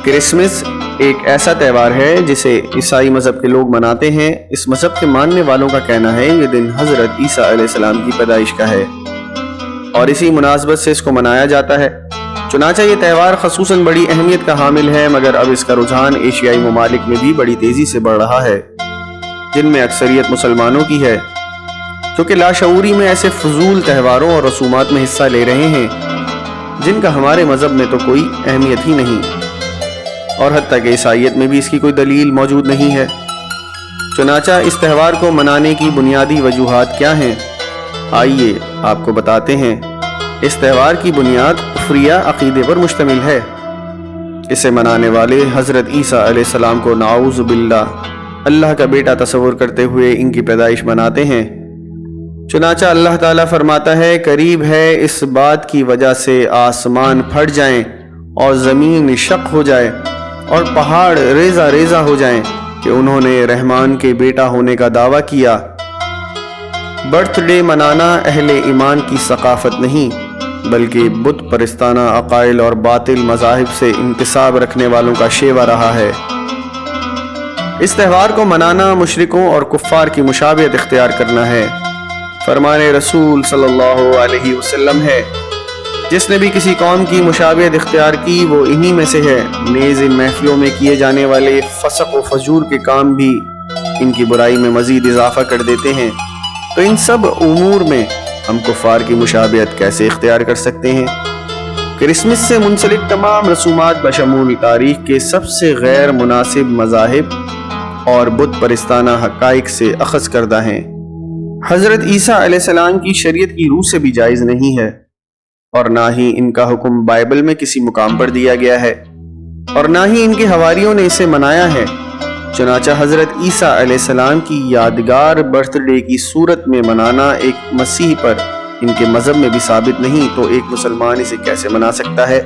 Christmas ایک ایسا تہوار ہے جسے عیسائی مذہب کے لوگ مناتے ہیں۔ اس مذہب کے ماننے والوں کا کہنا ہے یہ دن حضرت عیسیٰ علیہ السلام کی پیدائش کا ہے اور اسی مناسبت سے اس کو منایا جاتا ہے۔ چنانچہ یہ تہوار خصوصاً بڑی اہمیت کا حامل ہے، مگر اب اس کا رجحان ایشیائی ممالک میں بھی بڑی تیزی سے بڑھ رہا ہے، جن میں اکثریت مسلمانوں کی ہے، جو کہ لاشعوری میں ایسے فضول تہواروں اور رسومات میں حصہ لے رہے ہیں جن کا ہمارے مذہب میں تو کوئی اہمیت ہی نہیں، اور حتیٰ کہ عیسائیت میں بھی اس کی کوئی دلیل موجود نہیں ہے۔ چنانچہ اس تہوار کو منانے کی بنیادی وجوہات کیا ہیں؟ آئیے آپ کو بتاتے ہیں۔ اس تہوار کی بنیاد کفریہ عقیدے پر مشتمل ہے۔ اسے منانے والے حضرت عیسیٰ علیہ السلام کو نعوذ باللہ اللہ کا بیٹا تصور کرتے ہوئے ان کی پیدائش مناتے ہیں۔ چنانچہ اللہ تعالیٰ فرماتا ہے، قریب ہے اس بات کی وجہ سے آسمان پھٹ جائیں اور زمین شق ہو جائے اور پہاڑ ریزہ ریزہ ہو جائیں کہ انہوں نے رحمان کے بیٹا ہونے کا دعویٰ کیا۔ برتھ ڈے منانا اہل ایمان کی ثقافت نہیں، بلکہ بت پرستانہ عقائد اور باطل مذاہب سے انتساب رکھنے والوں کا شیوہ رہا ہے۔ اس تہوار کو منانا مشرکوں اور کفار کی مشابہت اختیار کرنا ہے۔ فرمان رسول صلی اللہ علیہ وسلم ہے، جس نے بھی کسی قوم کی مشابہت اختیار کی وہ انہی میں سے ہے۔ نیز ان محفلوں میں کیے جانے والے فسق و فجور کے کام بھی ان کی برائی میں مزید اضافہ کر دیتے ہیں، تو ان سب امور میں ہم کفار کی مشابہت کیسے اختیار کر سکتے ہیں؟ کرسمس سے منسلک تمام رسومات بشمول تاریخ کے سب سے غیر مناسب مذاہب اور بت پرستانہ حقائق سے اخذ کردہ ہیں۔ حضرت عیسیٰ علیہ السلام کی شریعت کی روح سے بھی جائز نہیں ہے، اور نہ ہی ان کا حکم بائبل میں کسی مقام پر دیا گیا ہے، اور نہ ہی ان کے حواریوں نے اسے منایا ہے۔ چنانچہ حضرت عیسیٰ علیہ السلام کی یادگار برتھ ڈے کی صورت میں منانا ایک مسیح پر ان کے مذہب میں بھی ثابت نہیں، تو ایک مسلمان اسے کیسے منا سکتا ہے؟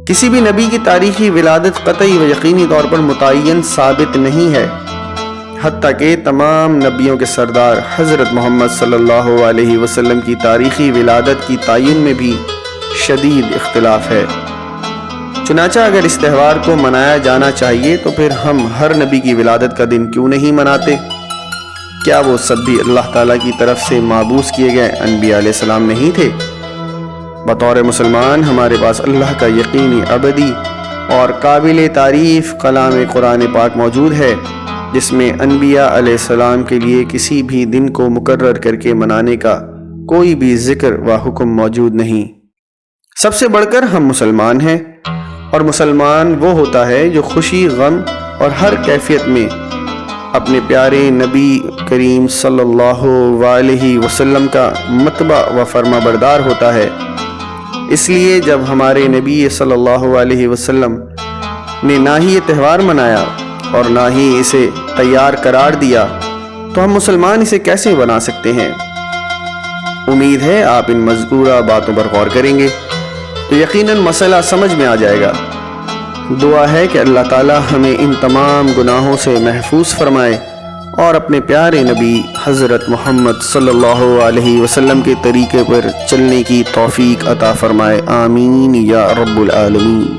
کسی بھی نبی کی تاریخی ولادت قطعی و یقینی طور پر متعین ثابت نہیں ہے، حتیٰ کہ تمام نبیوں کے سردار حضرت محمد صلی اللہ علیہ وسلم کی تاریخی ولادت کی تعین میں بھی شدید اختلاف ہے۔ چنانچہ اگر اس تہوار کو منایا جانا چاہیے تو پھر ہم ہر نبی کی ولادت کا دن کیوں نہیں مناتے؟ کیا وہ سب بھی اللہ تعالیٰ کی طرف سے مابعوث کیے گئے انبیاء علیہ السلام نہیں تھے؟ بطور مسلمان ہمارے پاس اللہ کا یقینی ابدی اور قابل تعریف کلام قرآن پاک موجود ہے، جس میں انبیاء علیہ السلام کے لیے کسی بھی دن کو مقرر کر کے منانے کا کوئی بھی ذکر و حکم موجود نہیں۔ سب سے بڑھ کر ہم مسلمان ہیں، اور مسلمان وہ ہوتا ہے جو خوشی، غم اور ہر کیفیت میں اپنے پیارے نبی کریم صلی اللہ علیہ وسلم کا متبع و فرما بردار ہوتا ہے۔ اس لیے جب ہمارے نبی صلی اللہ علیہ وسلم نے نہ ہی یہ تہوار منایا اور نہ ہی اسے تیار قرار دیا، تو ہم مسلمان اسے کیسے بنا سکتے ہیں؟ امید ہے آپ ان مذکورہ باتوں پر غور کریں گے تو یقیناً مسئلہ سمجھ میں آ جائے گا۔ دعا ہے کہ اللہ تعالی ہمیں ان تمام گناہوں سے محفوظ فرمائے اور اپنے پیارے نبی حضرت محمد صلی اللہ علیہ وسلم کے طریقے پر چلنے کی توفیق عطا فرمائے۔ آمین یا رب العالمین۔